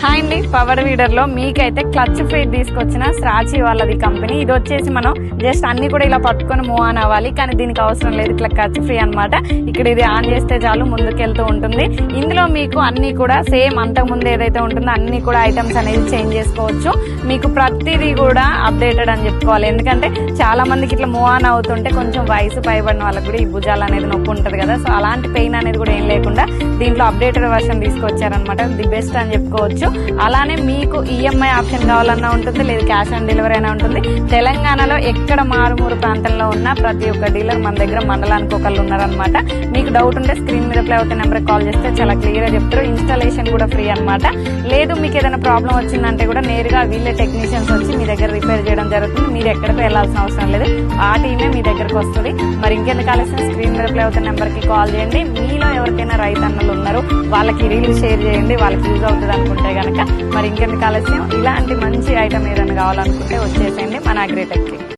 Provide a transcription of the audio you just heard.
Hi అండి, power weeder లో మీకైతే క్లచ్ ఫ్రీ తీసుకొచ్చిన స్రాచి వాళ్ళది కంపెనీ. ఇది వచ్చేసి మనం జస్ట్ అన్ని కూడా ఇలా పట్టుకొని మూవ్ ఆన్ అవ్వాలి, కానీ దీనికి అవసరం లేదు. ఇట్లా క్లచ్ ఫ్రీ అనమాట. ఇక్కడ ఇది ఆన్ చేస్తే చాలు ముందుకెళ్తూ ఉంటుంది. ఇందులో మీకు అన్ని కూడా సేమ్ అంతకు ముందు ఏదైతే ఉంటుందో అన్ని కూడా ఐటమ్స్ అనేది చేంజ్ చేసుకోవచ్చు. మీకు ప్రతిదీ కూడా అప్డేటెడ్ అని చెప్పుకోవాలి. ఎందుకంటే చాలా మందికి ఇట్లా మూవ్ ఆన్ అవుతుంటే కొంచెం వయసు పైబడిన వాళ్ళకి కూడా ఈ భుజాలు అనేది నొప్పి ఉంటుంది కదా. సో అలాంటి పెయిన్ అనేది కూడా ఏం లేకుండా దీంట్లో అప్డేటెడ్ వర్షన్ తీసుకొచ్చారనమాట. ది బెస్ట్ అని చెప్పుకోవచ్చు. అలానే మీకు ఈఎంఐ ఆప్షన్ కావాలన్నా ఉంటుంది, లేదు క్యాష్ ఆన్ డెలివరీ అయినా ఉంటుంది. తెలంగాణలో ఎక్కడ మారుమూరు ప్రాంతంలో ఉన్న ప్రతి ఒక్క డీలర్ మన దగ్గర మండలానికి ఒకళ్ళు ఉన్నారనమాట. మీకు డౌట్ ఉంటే స్క్రీన్ మీద ప్లే అవుతున్న నెంబర్ కాల్ చేస్తే చాలా క్లియర్ గా చెప్తారు. ఇన్స్టాలేషన్ కూడా ఫ్రీ అనమాట. లేదు మీకు ఏదైనా ప్రాబ్లం వచ్చిందంటే కూడా నేరుగా వీళ్ళే టెక్నీషియన్స్ వచ్చి మీ దగ్గర రిపేర్ చేయడం జరుగుతుంది. మీరు ఎక్కడికి వెళ్లాల్సిన అవసరం లేదు, ఆ టీమే మీ దగ్గరకు వస్తుంది. మరి ఇంకెందుకు ఆలస్యం, స్క్రీన్ మీద ప్లే అవుతున్న నెంబర్ కి కాల్ చేయండి. మీలో ఎవరికైనా రైతన్నలు ఉన్నారు, వాళ్ళకి రీల్ షేర్ చేయండి, వాళ్ళకి యూజ్ అవుతుంది అనుకుంటే కనుక. మరి ఇంకెందుకు ఆలస్యం, ఇలాంటి మంచి ఐటమ్ ఏదైనా కావాలనుకుంటే వచ్చేసేయండి మన అగ్రిటెక్ కి.